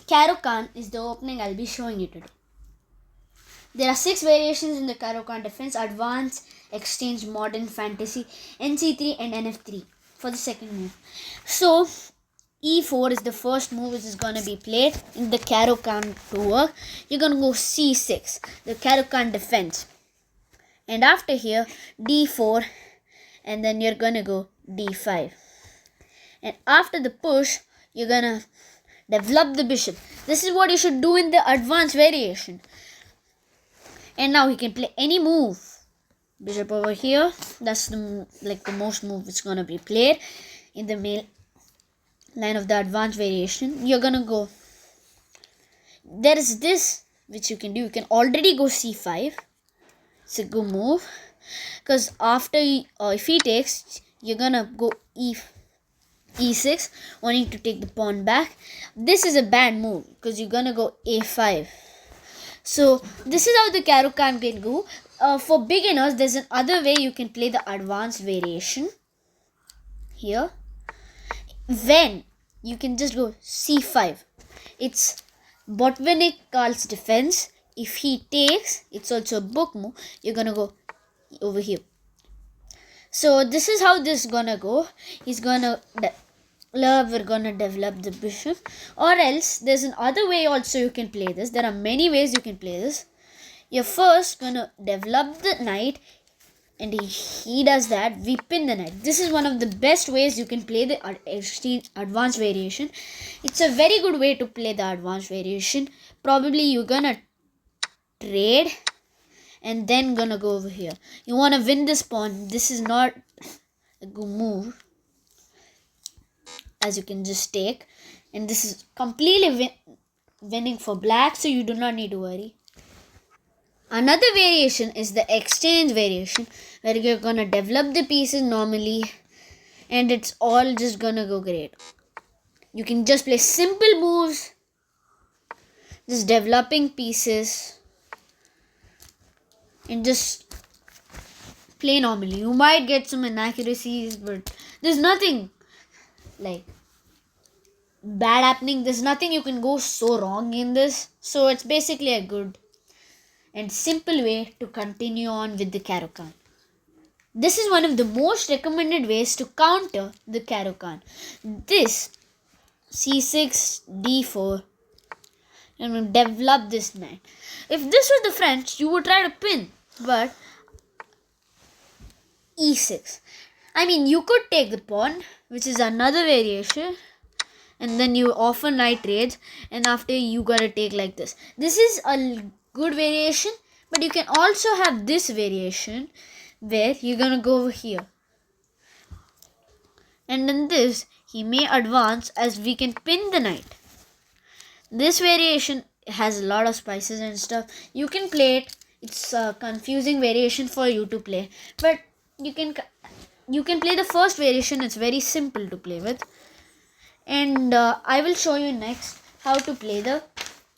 Caro Kann is the opening I'll be showing you today. There are 6 variations in the Caro Kann defense: Advanced, Exchange, Modern, Fantasy, NC3 and NF3 for the second move. So E4 is the first move which is going to be played in the Caro Kann to work. You're going to go C6, the Caro Kann defense. And after here, D4, and then you're going to go D5. And after the push, you're going to develop the bishop. This is what you should do in the advanced variation. And now he can play any move. Bishop over here. That's the most move which is going to be played in the main line of the advanced variation. You're going to go. There is this which you can do. You can already go C5. It's a good move. Because after, if he takes, you're going to go E6, wanting to take the pawn back. This is a bad move because you're going to go A5. So this is how the Caro Kann can go. For beginners, there's another way you can play the advanced variation. Here, when you can just go C5. It's Botvinnik Karl's defense. If he takes, it's also a book move. You're gonna go over here. So this is how this is gonna go. He's gonna we're gonna develop the bishop, or else there's another way also you can play this. There are many ways you can play this. You're first gonna develop the knight, and he does that. We pin the knight. This is one of the best ways you can play the advanced variation. It's a very good way to play the advanced variation. Probably you're gonna trade and then gonna go over here. You wanna win this pawn. This is not a good move, as you can just take, and this is completely winning for black, so you do not need to worry. Another variation is the exchange variation, where you're gonna develop the pieces normally and it's all just gonna go great. You can just play simple moves, just developing pieces, and just play normally. You might get some inaccuracies, but there's nothing like bad happening. There's nothing you can go so wrong in this. So it's basically a good and simple way to continue on with the Caro Kann. This is one of the most recommended ways to counter the Caro Kann. This C6, D4, and develop this knight. If this was the French, you would try to pin, but E6. I mean, you could take the pawn, which is another variation, and then you offer knight trades, and after you gotta take like this. This is a good variation, but you can also have this variation where you're gonna go over here, and in this he may advance, as we can pin the knight. This variation has a lot of spices and stuff. You can play it. It's a confusing variation for you to play, but you can play the first variation. It's very simple to play with, and I will show you next how to play the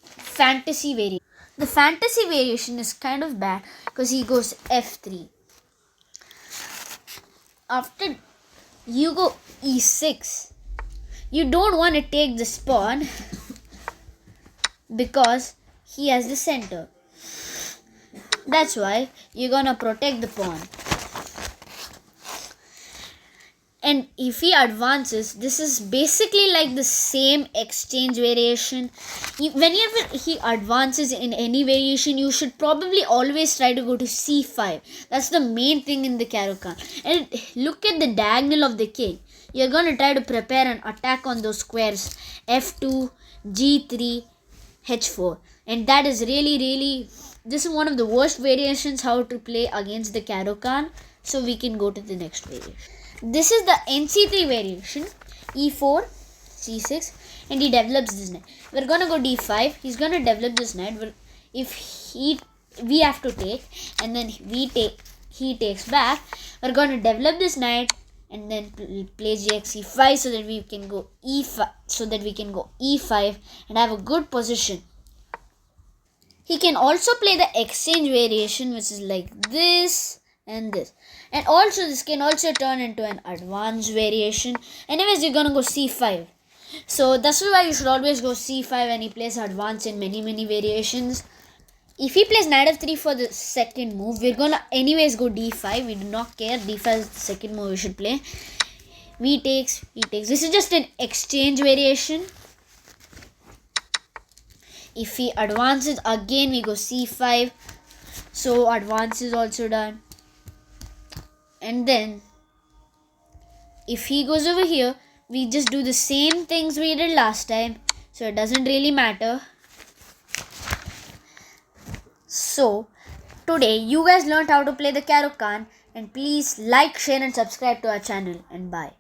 fantasy variation. The fantasy variation is kind of bad because he goes F3. After you go E6, you don't want to take this pawn because he has the center. That's why you're gonna protect the pawn. And if he advances, this is basically like the same exchange variation. Whenever he advances in any variation, you should probably always try to go to C5. That's the main thing in the Caro Kann. And look at the diagonal of the king. You're going to try to prepare an attack on those squares F2, G3, H4. And that is really, this is one of the worst variations how to play against the Caro Kann. So we can go to the next variation. This is the NC3 variation, E4, C6, and he develops this knight. We're gonna go D5. He's gonna develop this knight. If we have to take, and then he takes back. We're gonna develop this knight, and then play GXE5 so that we can go E5, E5 and have a good position. He can also play the exchange variation, which is like this and this, and also this can also turn into an advanced variation. Anyways, you're gonna go C5. So that's why you should always go c5 when he plays advance in many variations. If he plays knight f3 for the second move, we're gonna anyways go d5. We do not care. d5 is the second move we should play. V takes, he takes. This is just an exchange variation. If he advances again, we go c5. So advance is also done. And then if he goes over here, we just do the same things we did last time. So it doesn't really matter. So today you guys learned how to play the Caro Kann, and please like, share and subscribe to our channel, and bye.